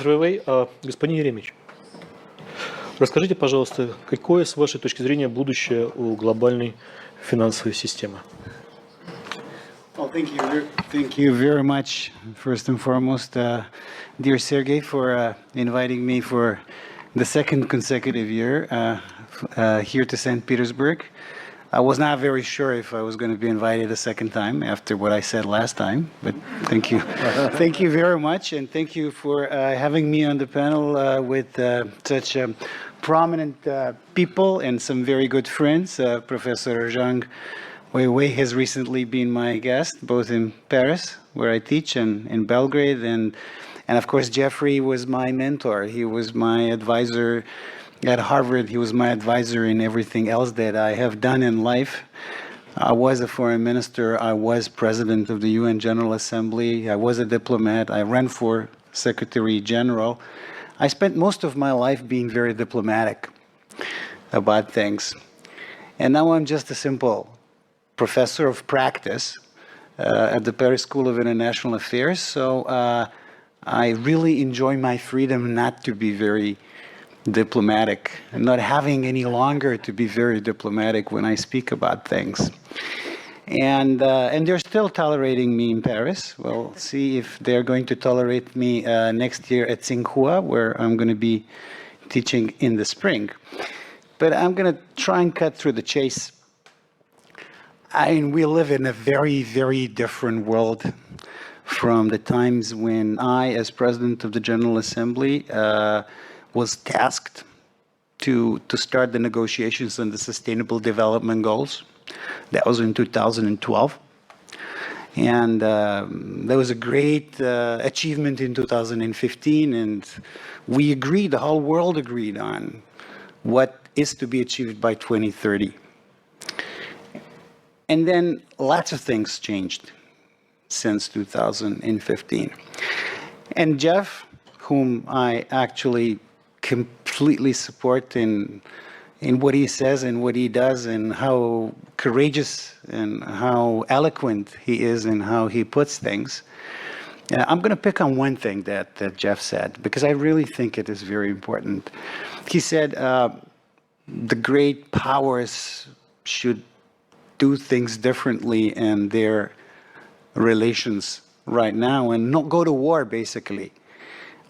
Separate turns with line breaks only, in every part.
Господин Еремич, расскажите, пожалуйста, какое, с вашей точки зрения, будущее у глобальной финансовой системы?
Well, thank you very much, first and foremost, dear Sergey, for inviting me for the second consecutive year here to St. Petersburg. I was not very sure if I was going to be invited a second time after what I said last time, but thank you. Thank you very much, and thank you for having me on the panel with such prominent people and some very good friends. Professor Zhang Weiwei has recently been my guest, both in Paris, where I teach, and in Belgrade, and of course Jeffrey was my mentor. He was my advisor at Harvard. He was my advisor in everything else that I have done in life. I was a foreign minister. I was president of the UN General Assembly. I was a diplomat. I ran for Secretary General. I spent most of my life being very diplomatic about things. And now I'm just a simple professor of practice at the Paris School of International Affairs. So I really enjoy my freedom not to be very diplomatic and not having any longer to be very diplomatic when I speak about things. And they're still tolerating me in Paris. We'll see if they're going to tolerate me next year at Tsinghua, where I'm going to be teaching in the spring. But I'm going to try and cut through the chase. I mean, we live in a very, very different world from the times when I, as president of the General Assembly, was tasked to start the negotiations on the Sustainable Development Goals. That was in 2012. And that was a great achievement in 2015. And we agreed, the whole world agreed on what is to be achieved by 2030. And then lots of things changed since 2015. And Jeff, whom I actually completely support in what he says and what he does and how courageous and how eloquent he is and how he puts things. I'm going to pick on one thing that Jeff said, because I really think it is very important. He said the great powers should do things differently in their relations right now and not go to war, basically,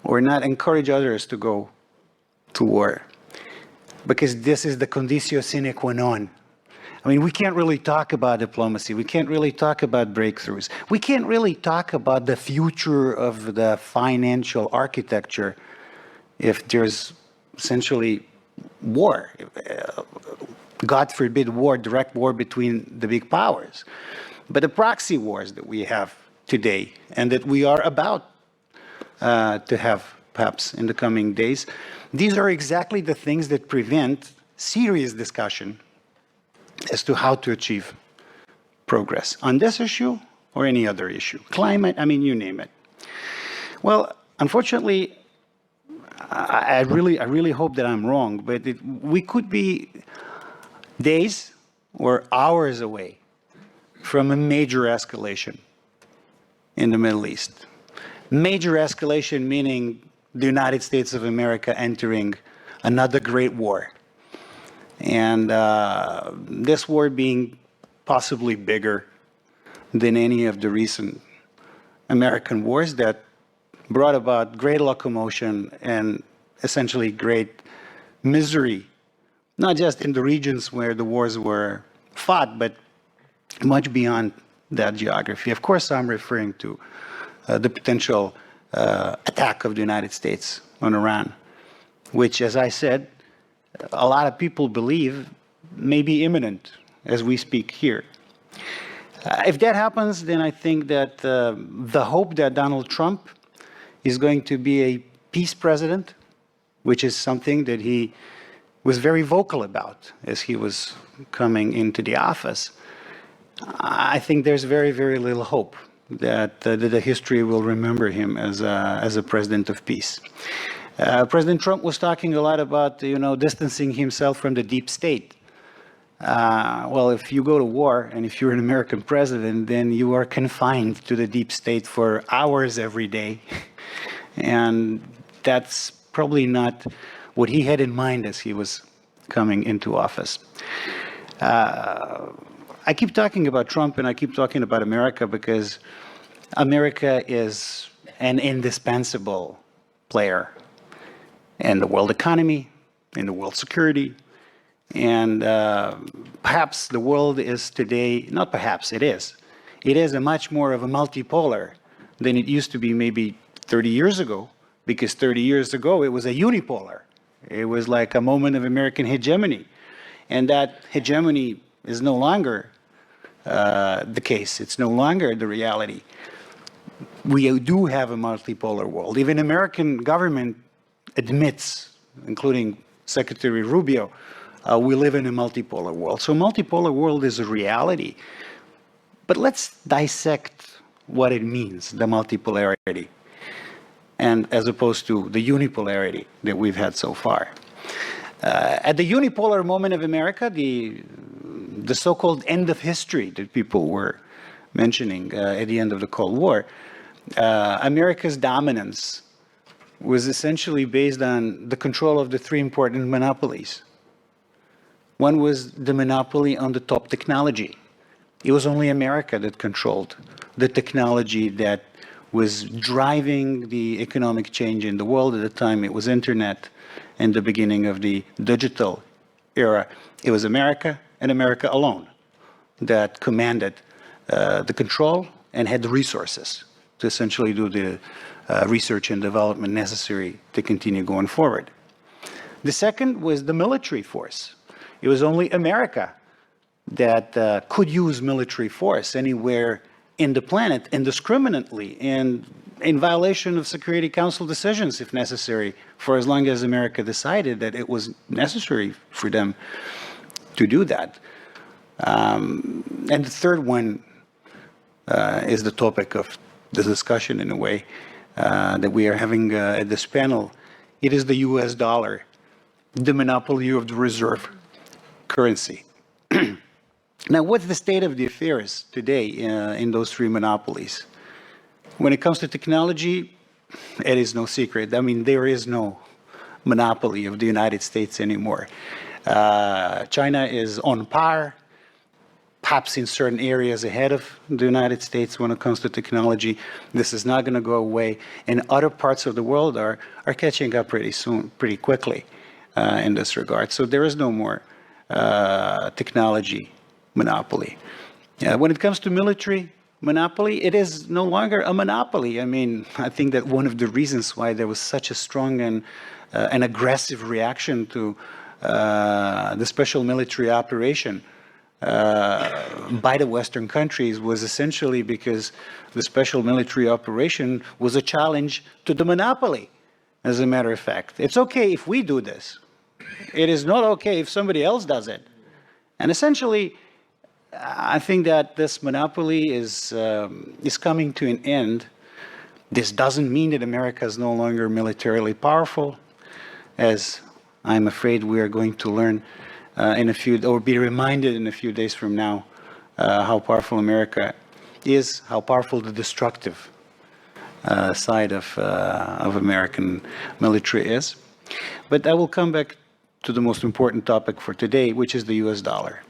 or not encourage others to go to war, because this is the conditio sine qua non. I mean, we can't really talk about diplomacy. We can't really talk about breakthroughs. We can't really talk about the future of the financial architecture if there's essentially war. God forbid war, direct war between the big powers. But the proxy wars that we have today and that we are about to have perhaps in the coming days, these are exactly the things that prevent serious discussion as to how to achieve progress on this issue or any other issue. Climate, I mean, you name it. Well, unfortunately, I really hope that I'm wrong, but we could be days or hours away from a major escalation in the Middle East. Major escalation meaning the United States of America entering another great war. And this war being possibly bigger than any of the recent American wars that brought about great locomotion and essentially great misery, not just in the regions where the wars were fought, but much beyond that geography. Of course, I'm referring to the potential attack of the United States on Iran, which, as I said, a lot of people believe may be imminent as we speak here. If that happens, then I think that the hope that Donald Trump is going to be a peace president, which is something that he was very vocal about as he was coming into the office, I think there's very, very little hope that the history will remember him as a president of peace. President Trump was talking a lot about, distancing himself from the deep state. Well, if you go to war and if you're an American president, then you are confined to the deep state for hours every day. And that's probably not what he had in mind as he was coming into office. I keep talking about Trump and I keep talking about America because America is an indispensable player in the world economy, in the world security, and perhaps the world is today, not perhaps, it is a much more of a multipolar than it used to be maybe 30 years ago, because 30 years ago it was a unipolar. It was like a moment of American hegemony, and that hegemony is no longer the case. It's no longer the reality. We do have a multipolar world. Even American government admits, including Secretary Rubio, we live in a multipolar world. So multipolar world is a reality. But let's dissect what it means, the multipolarity, and as opposed to the unipolarity that we've had so far. At the unipolar moment of America, the so-called end of history that people were mentioning at the end of the Cold War, America's dominance was essentially based on the control of the three important monopolies. One was the monopoly on the top technology. It was only America that controlled the technology that was driving the economic change in the world. At the time, it was internet and the beginning of the digital era. It was America and America alone that commanded the control and had the resources to essentially do the research and development necessary to continue going forward. The second was the military force. It was only America that could use military force anywhere in the planet indiscriminately and in violation of Security Council decisions, if necessary, for as long as America decided that it was necessary for them to do that. And the third one is the topic of the discussion, in a way, that we are having at this panel. It is the US dollar, the monopoly of the reserve currency. Now, what's the state of the affairs today in those three monopolies? When it comes to technology, it is no secret. I mean, there is no monopoly of the United States anymore. China is on par, perhaps in certain areas ahead of the United States when it comes to technology. This is not going to go away. And other parts of the world are catching up pretty soon, pretty quickly in this regard. So there is no more technology monopoly. When it comes to military monopoly, it is no longer a monopoly. I mean, I think that one of the reasons why there was such a strong and an aggressive reaction to the special military operation by the Western countries was essentially because the special military operation was a challenge to the monopoly, as a matter of fact. It's okay if we do this. It is not okay if somebody else does it. And essentially, I think that this monopoly is coming to an end. This doesn't mean that America is no longer militarily powerful, as I'm afraid we are going to learn in a few, or be reminded in a few days from now, how powerful America is, how powerful the destructive side of American military is. But I will come back to the most important topic for today, which is the US dollar.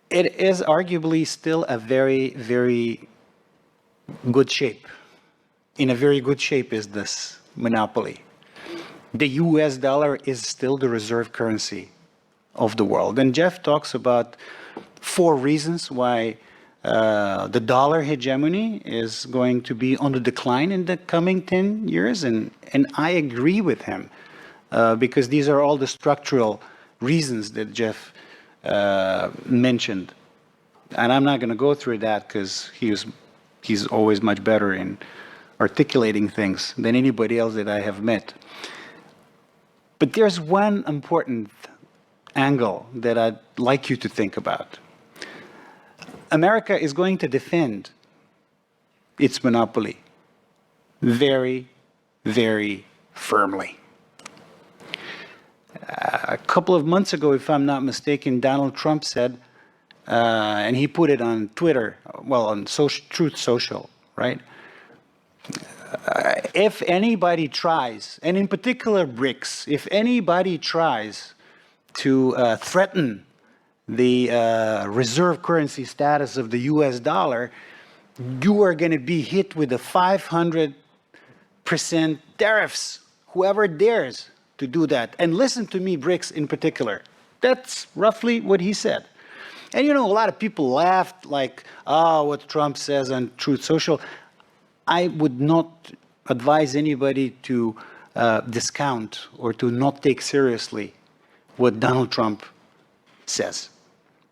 It is arguably still a very, very good shape. In a very good shape is this monopoly. The US dollar is still the reserve currency of the world. And Jeff talks about 4 reasons why the dollar hegemony is going to be on the decline in the coming 10 years. And I agree with him because these are all the structural reasons that Jeff mentioned. And I'm not going to go through that because he's always much better in articulating things than anybody else that I have met. But there's one important angle that I'd like you to think about. America is going to defend its monopoly very, very firmly. A couple of months ago, if I'm not mistaken, Donald Trump said, and he put it on Twitter, well, on Truth Social, right? if anybody tries, and in particular BRICS, if anybody tries to threaten the reserve currency status of the US dollar, you are going to be hit with the 500% tariffs, whoever dares to do that. And listen to me, BRICS in particular. That's roughly what he said. And you know, a lot of people laughed like, oh, what Trump says on Truth Social. I would not advise anybody to discount or to not take seriously what Donald Trump says.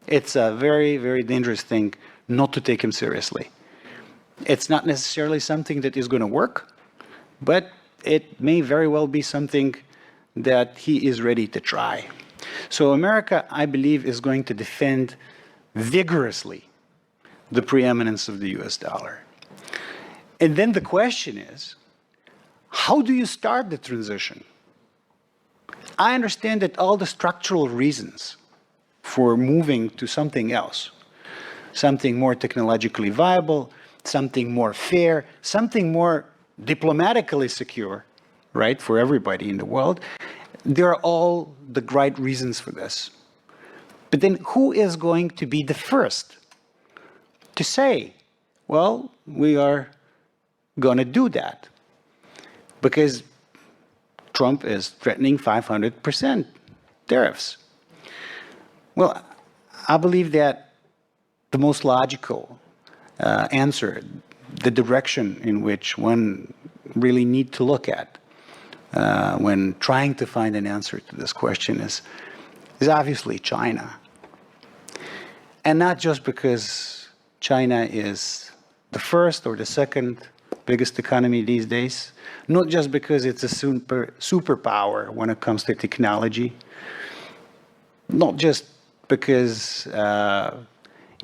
It's a very, very dangerous thing not to take him seriously. It's not necessarily something that is going to work, but it may very well be something that he is ready to try. So America, I believe, is going to defend vigorously the preeminence of the US dollar. And then the question is, how do you start the transition? I understand that all the structural reasons for moving to something else, something more technologically viable, something more fair, something more diplomatically secure, right, for everybody in the world, there are all the right reasons for this. But then who is going to be the first to say, well, we are going to do that? Because Trump is threatening 500% tariffs. Well, I believe that the most logical answer, the direction in which one really need to look at when trying to find an answer to this question is obviously China. And not just because China is the first or the second biggest economy these days, not just because it's a superpower when it comes to technology, not just because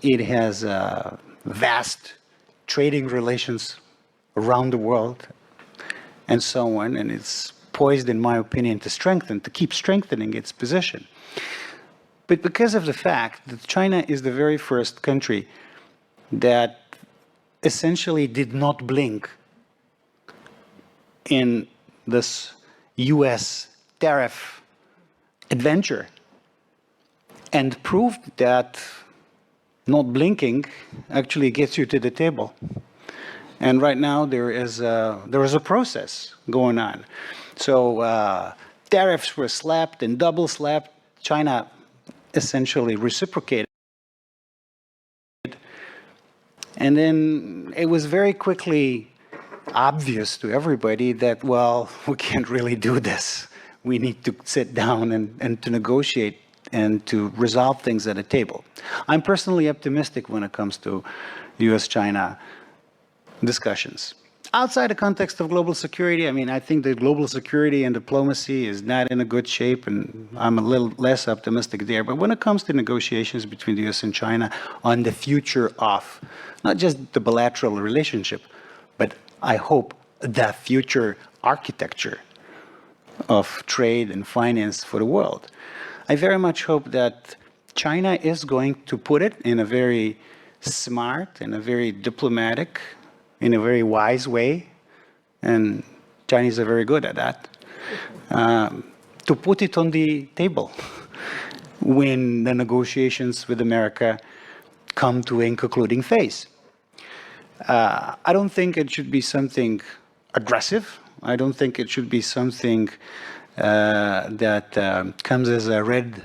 it has vast trading relations around the world and so on, and it's poised, in my opinion, to keep strengthening its position. But because of the fact that China is the very first country that essentially did not blink in this US tariff adventure and proved that not blinking actually gets you to the table. And right now there is a process going on. So tariffs were slapped and double slapped. China essentially reciprocated. And then it was very quickly obvious to everybody that, well, we can't really do this. We need to sit down and to negotiate and to resolve things at a table. I'm personally optimistic when it comes to US-China discussions. Outside the context of global security, I mean, I think that global security and diplomacy is not in a good shape, and I'm a little less optimistic there. But when it comes to negotiations between the US and China on the future of not just the bilateral relationship, but I hope the future architecture of trade and finance for the world, I very much hope that China is going to put it in a very smart, in a very diplomatic, in a very wise way, and Chinese are very good at that, to put it on the table when the negotiations with America come to a concluding phase. I don't think it should be something aggressive. I don't think it should be something that comes as a red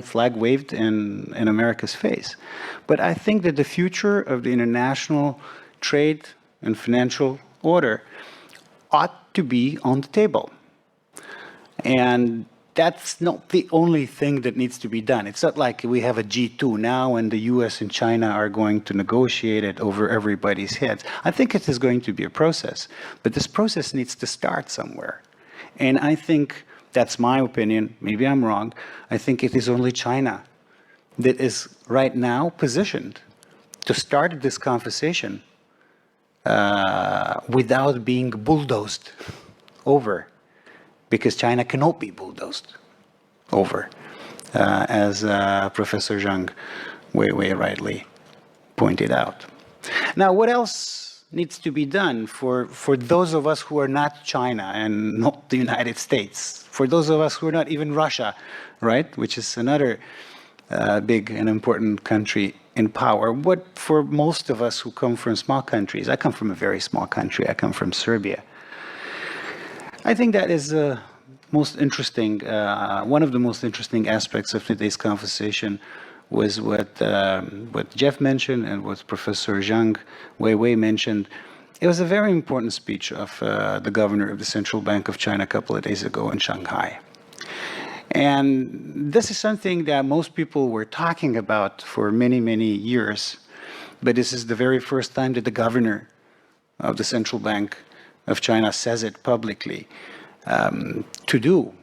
flag waved in America's face. But I think that the future of the international trade and financial order ought to be on the table. And that's not the only thing that needs to be done. It's not like we have a G2 now and the US and China are going to negotiate it over everybody's heads. I think it is going to be a process, but this process needs to start somewhere. And I think, that's my opinion, maybe I'm wrong, I think it is only China that is right now positioned to start this conversation without being bulldozed over, because China cannot be bulldozed over, as Professor Zhang very rightly pointed out. Now, what else needs to be done for those of us who are not China and not the United States, for those of us who are not even Russia, right, which is another big and important country in power. What for most of us who come from small countries, I come from a very small country, I come from Serbia. I think that is most interesting, one of the most interesting aspects of today's conversation was what Jeff mentioned and what Professor Zhang Weiwei mentioned. It was a very important speech of the governor of the Central Bank of China a couple of days ago in Shanghai. And this is something that most people were talking about for many, many years, but this is the very first time that the governor of the Central Bank of China says it publicly, to do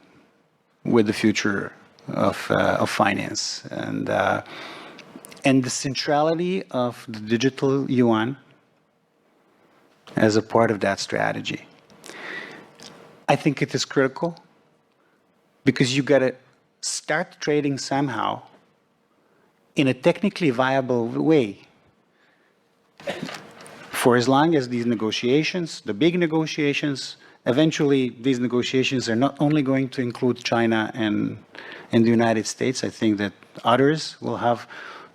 with the future of finance and the centrality of the digital yuan as a part of that strategy. I think it is critical because you got to start trading somehow in a technically viable way. For as long as these negotiations, the big negotiations, eventually these negotiations are not only going to include China and the United States. I think that others will have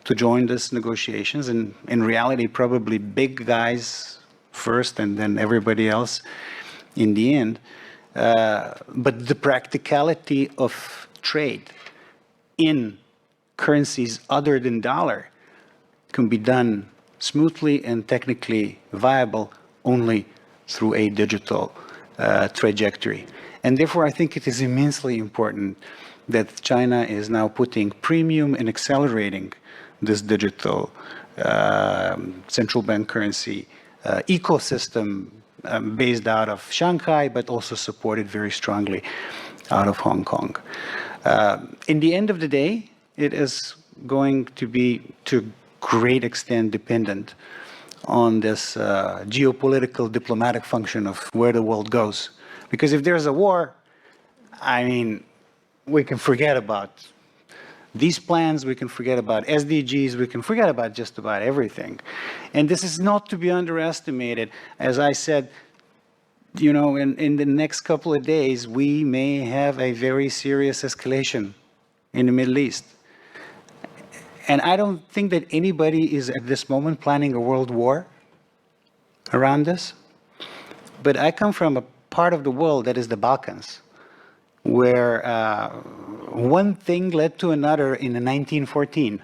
to join these negotiations, and in reality, probably big guys first and then everybody else in the end. But the practicality of trade in currencies other than dollar can be done smoothly and technically viable only through a digital trajectory. And therefore, I think it is immensely important that China is now putting premium and accelerating this digital central bank currency ecosystem based out of Shanghai, but also supported very strongly out of Hong Kong. In the end of the day, it is going to be to great extent dependent on this geopolitical diplomatic function of where the world goes. Because if there's a war, I mean, we can forget about these plans, we can forget about SDGs, we can forget about just about everything. And this is not to be underestimated. As I said, you know, in the next couple of days, we may have a very serious escalation in the Middle East. And I don't think that anybody is at this moment planning a world war around this. But I come from a part of the world that is the Balkans, where one thing led to another in 1914.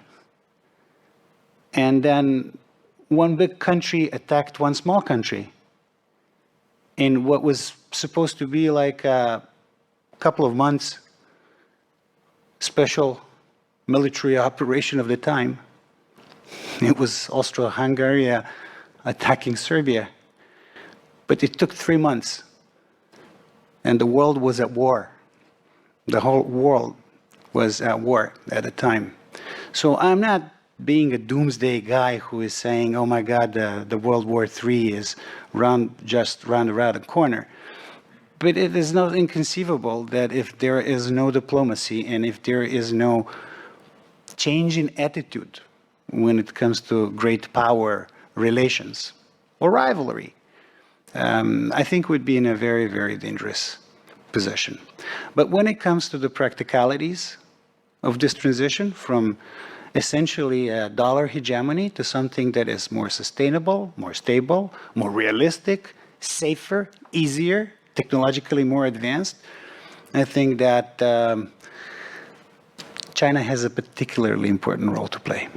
And then one big country attacked one small country in what was supposed to be like a couple of months special military operation of the time. It was Austro-Hungary attacking Serbia. But it took 3 months. And the world was at war. The whole world was at war at the time. So I'm not being a doomsday guy who is saying, oh my God, the World War III is just round around the corner. But it is not inconceivable that if there is no diplomacy and if there is no change in attitude when it comes to great power relations or rivalry, I think we'd be in a very, very dangerous position. But when it comes to the practicalities of this transition from essentially a dollar hegemony to something that is more sustainable, more stable, more realistic, safer, easier, technologically more advanced, I think that China has a particularly important role to play.